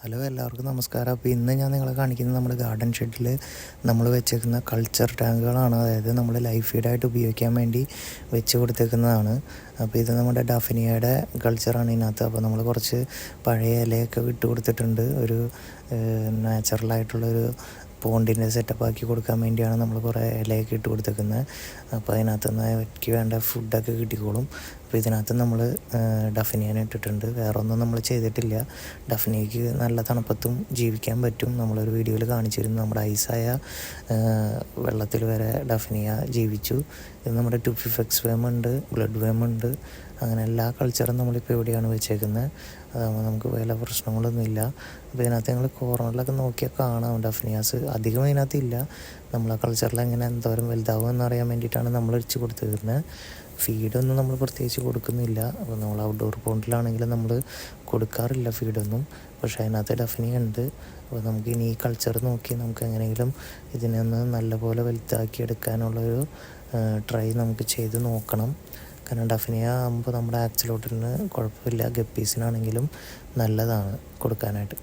Hello, എല്ലാവർക്കും നമസ്കാരം. അപ്പോൾ ഇന്ന് ഞാൻ നിങ്ങളെ കാണിക്കുന്നത് നമ്മുടെ ഗാർഡൻ ഷെഡിൽ നമ്മൾ വെച്ചേക്കുന്ന കൾച്ചർ ടാങ്കുകളാണ്. അതായത് നമ്മൾ ലൈഫ് ഫീഡായിട്ട് ഉപയോഗിക്കാൻ വേണ്ടി വെച്ച് കൊടുത്തേക്കുന്നതാണ്. അപ്പോൾ ഇത് നമ്മുടെ ഡഫനിയയുടെ കൾച്ചറാണ് ഇതിനകത്ത്. അപ്പോൾ നമ്മൾ കുറച്ച് പഴയ ഇലയൊക്കെ വിട്ട് കൊടുത്തിട്ടുണ്ട്. ഒരു നാച്ചുറലായിട്ടുള്ളൊരു പോണ്ടിൻ്റെ സെറ്റപ്പ് ആക്കി കൊടുക്കാൻ വേണ്ടിയാണ് നമ്മൾ കുറേ ഇലയൊക്കെ ഇട്ട് കൊടുത്തേക്കുന്നത്. അപ്പോൾ അതിനകത്ത് നിന്ന് അവയ്ക്ക് വേണ്ട ഫുഡൊക്കെ കിട്ടിക്കോളും. അപ്പോൾ ഇതിനകത്ത് നമ്മൾ ഡഫനിയനെ ഇട്ടിട്ടുണ്ട്. വേറെ ഒന്നും നമ്മൾ ചെയ്തിട്ടില്ല. ഡഫനിയയ്ക്ക് നല്ല തണുപ്പത്തും ജീവിക്കാൻ പറ്റും. നമ്മളൊരു വീഡിയോയിൽ കാണിച്ചിരുന്നു. നമ്മുടെ ഐസായ വെള്ളത്തിൽ വരെ ഡഫനിയ ജീവിച്ചു. ഇത് നമ്മുടെ ടുഫിഫെക്സ് വേമുണ്ട്, ബ്ലഡ് വേമുണ്ട്, അങ്ങനെ എല്ലാ കൾച്ചറും നമ്മളിപ്പോൾ എവിടെയാണ് വെച്ചേക്കുന്നത്. അതാകുമ്പോൾ നമുക്ക് വേറെ പ്രശ്നങ്ങളൊന്നുമില്ല. അപ്പോൾ ഇതിനകത്ത് ഞങ്ങൾ കോർണറിലൊക്കെ നോക്കിയാൽ കാണാം ഡഫനിയാസ്. അധികം ഇതിനകത്ത് ഇല്ല. നമ്മൾ ആ കൾച്ചറിൽ എങ്ങനെ എന്തോരം വലുതാവും എന്നറിയാൻ വേണ്ടിയിട്ടാണ് നമ്മൾ വെച്ച് കൊടുത്തിരുന്നത്. ഫീഡൊന്നും നമ്മൾ പ്രത്യേകിച്ച് കൊടുക്കുന്നില്ല. അപ്പോൾ നമ്മൾ ഔട്ട്ഡോർ പോണ്ടിലാണെങ്കിലും നമ്മൾ കൊടുക്കാറില്ല ഫീഡൊന്നും. പക്ഷേ അതിനകത്ത് ഡഫനിയ ഉണ്ട്. അപ്പോൾ നമുക്ക് ഇനി ഈ കൾച്ചർ നോക്കി നമുക്ക് എങ്ങനെയെങ്കിലും ഇതിനെ ഒന്ന് നല്ലപോലെ വലുതാക്കി എടുക്കാനുള്ളൊരു ട്രൈ നമുക്ക് ചെയ്ത് നോക്കണം. കാരണം ഡഫനിയ ആകുമ്പോൾ നമ്മുടെ ആക്സിലോട്ടിന് കുഴപ്പമില്ല. ഗപ്പീസിനാണെങ്കിലും നല്ലതാണ് കൊടുക്കാനായിട്ട്.